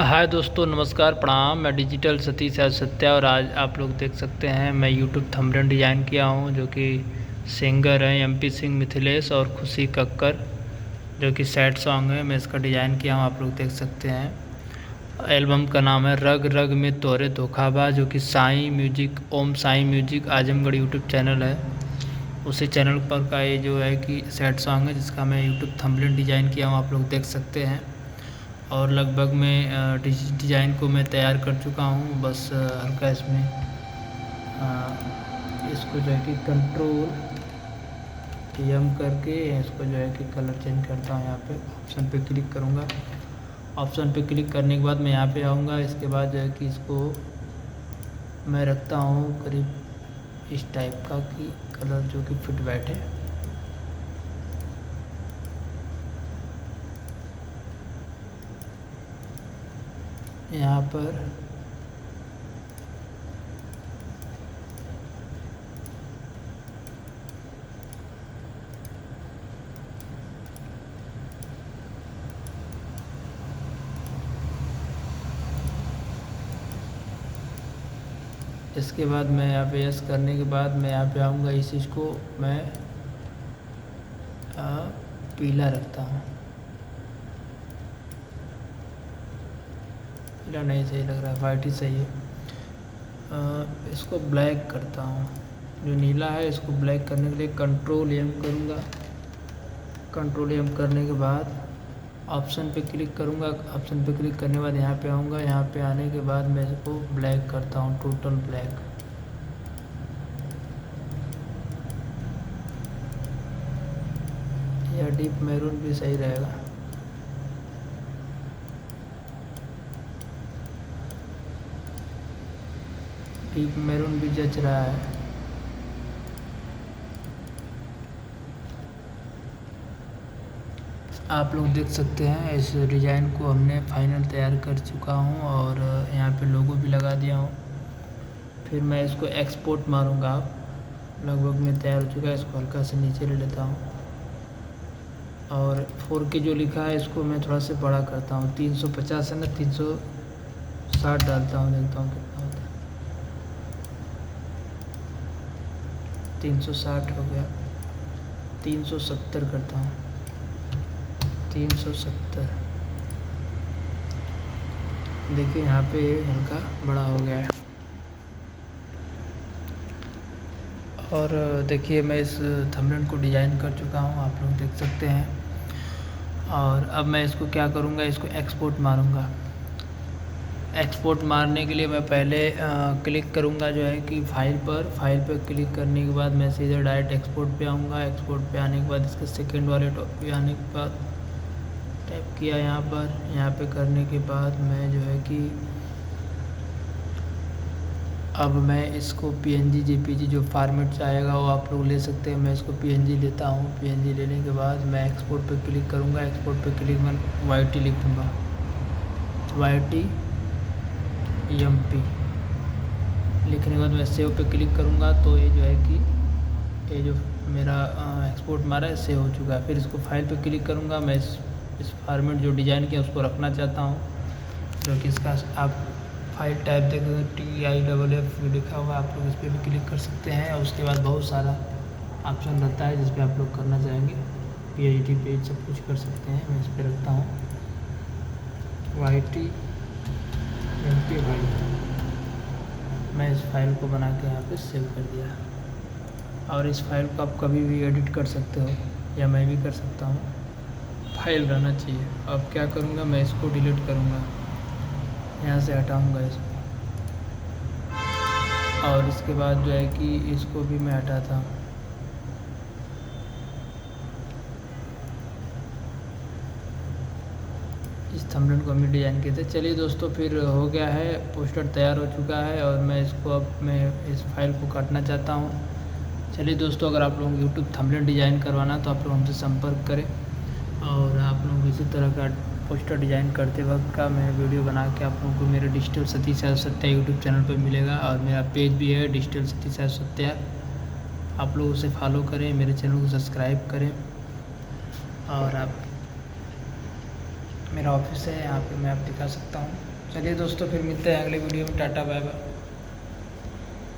हाय दोस्तों, नमस्कार, प्रणाम। मैं डिजिटल सतीश सत्या और आज आप लोग देख सकते हैं मैं यूट्यूब थंबनेल डिज़ाइन किया हूं जो कि सिंगर हैं एमपी सिंह मिथिलेश और खुशी कक्कर, जो कि सैड सॉन्ग है। मैं इसका डिज़ाइन किया हूं, आप लोग देख सकते हैं। एल्बम का नाम है रग रग में तोरे धोखाबा, जो कि Sai music, Om Sai music Azamgarh YouTube channel है। उसी चैनल पर का ये जो है कि सैड सॉन्ग है, जिसका मैं यूट्यूब थंबनेल डिज़ाइन किया हूँ, आप लोग देख सकते हैं। और लगभग मैं डिज़ाइन को मैं तैयार कर चुका हूँ। बस हल्का इसमें इसको जो है कि कंट्रोल एम करके इसको जो है कि कलर चेंज करता हूँ। यहाँ पे ऑप्शन पे क्लिक करूँगा। ऑप्शन पे क्लिक करने के बाद मैं यहाँ पे आऊँगा। इसके बाद जो है कि इसको मैं रखता हूँ करीब इस टाइप का कि कलर जो कि फिट बैठे। यहाँ पर इसके बाद मैं यहाँ पे यस करने के बाद मैं यहाँ पे आऊँगा। इस चीज़ को मैं पीला रखता हूँ। पीला नहीं सही लग रहा है, वाइट ही सही है। इसको ब्लैक करता हूँ। जो नीला है इसको ब्लैक करने के लिए कंट्रोल एम करूँगा। कंट्रोल एम करने के बाद ऑप्शन पे क्लिक करूँगा। ऑप्शन पे क्लिक करने के बाद यहाँ पे आऊँगा। यहाँ पे आने के बाद मैं इसको ब्लैक करता हूँ, टोटल ब्लैक। या डीप मैरून भी सही रहेगा। डीप मैरून भी जच रहा है। आप लोग देख सकते हैं इस डिज़ाइन को हमने फाइनल तैयार कर चुका हूँ और यहाँ पे लोगो भी लगा दिया हूँ। फिर मैं इसको एक्सपोर्ट मारूँगा। लगभग में तैयार हो चुका है। इसको हल्का से नीचे ले लेता हूँ और 4K जो लिखा है इसको मैं थोड़ा से बड़ा करता हूँ। 350 है ना, 360 डालता हूँ, देखता हूँ कितना होता है। 360 हो गया। 370 करता हूँ, 370। देखिए यहाँ पे हल्का बड़ा हो गया है। और देखिए मैं इस थंबनेल को डिज़ाइन कर चुका हूँ, आप लोग देख सकते हैं। और अब मैं इसको क्या करूँगा, इसको एक्सपोर्ट मारूँगा। एक्सपोर्ट मारने के लिए मैं पहले क्लिक करूँगा जो है कि फाइल पर क्लिक करने के बाद मैं सीधे डायरेक्ट एक्सपोर्ट पे आऊँगा। एक्सपोर्ट पे आने के बाद इसके सेकंड वाले टॉप पे आने के बाद टाइप किया यहाँ पे करने के बाद मैं जो है कि अब मैं इसको PNG JPG जो फॉर्मेट चाहेगा वो आप लोग ले सकते हैं। मैं इसको PNG लेता हूँ। PNG लेने के बाद मैं एक्सपोर्ट पे क्लिक करूँगा। एक्सपोर्ट पे क्लिक मैं YT लिखूँगा, YT MP लिखने के बाद मैं सेव पे क्लिक करूँगा। तो ये जो है कि ये जो मेरा एक्सपोर्ट मारा है सेव हो चुका है। फिर इसको फाइल पे क्लिक करूँगा। मैं इस फॉर्मेट जो डिज़ाइन किया उसको रखना चाहता हूँ, जो कि इसका आप फाइल टाइप देखेंगे TIFF लिखा हुआ, आप लोग इस पर भी क्लिक कर सकते हैं। और उसके बाद बहुत सारा ऑप्शन रहता है जिस पर आप लोग करना चाहेंगे। PHD पेज सब कुछ कर सकते हैं। मैं इस पर रखता हूँ YT MP फाइल। मैं इस फाइल को बना के यहाँ पे सेव कर दिया। और इस फाइल को आप कभी भी एडिट कर सकते हो या मैं भी कर सकता हूँ। फाइल रहना चाहिए। अब क्या करूँगा, मैं इसको डिलीट करूँगा, यहाँ से हटाऊँगा इसको। और इसके बाद जो है कि इसको भी मैं हटाता हूँ। इस थंबनेल को हमने डिज़ाइन किए थे। चलिए दोस्तों, फिर हो गया है, पोस्टर तैयार हो चुका है और मैं इसको अब मैं इस फाइल को काटना चाहता हूँ। चलिए दोस्तों, अगर आप लोगों को यूट्यूब थंबनेल डिज़ाइन करवाना तो आप लोग हमसे संपर्क करें। और आप लोग इसी तरह का पोस्टर डिज़ाइन करते वक्त का मैं वीडियो बना के आप लोगों को मेरे digital Satish Satya YouTube channel पर मिलेगा। और मेरा पेज भी है डिजिटल सतीश सत्या, आप लोग उसे फॉलो करें, मेरे चैनल को सब्सक्राइब करें। और आप मेरा ऑफिस है, यहाँ पे मैं आप दिखा सकता हूँ। चलिए दोस्तों, फिर मिलते हैं अगले वीडियो में। Tata bye bye.